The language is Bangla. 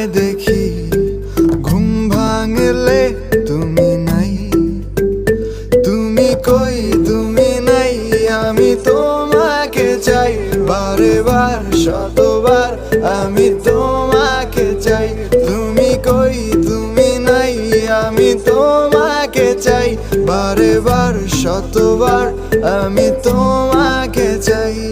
দেখি ঘুম ভাঙলে তুমি নাই, তুমি কই তুমি নাই, আমি তোমাকে চাই বারে বার শতবার, আমি তোমাকে চাই। তুমি কই তুমি নাই, আমি তোমাকে চাই বারে বার শতবার, আমি তোমাকে চাই।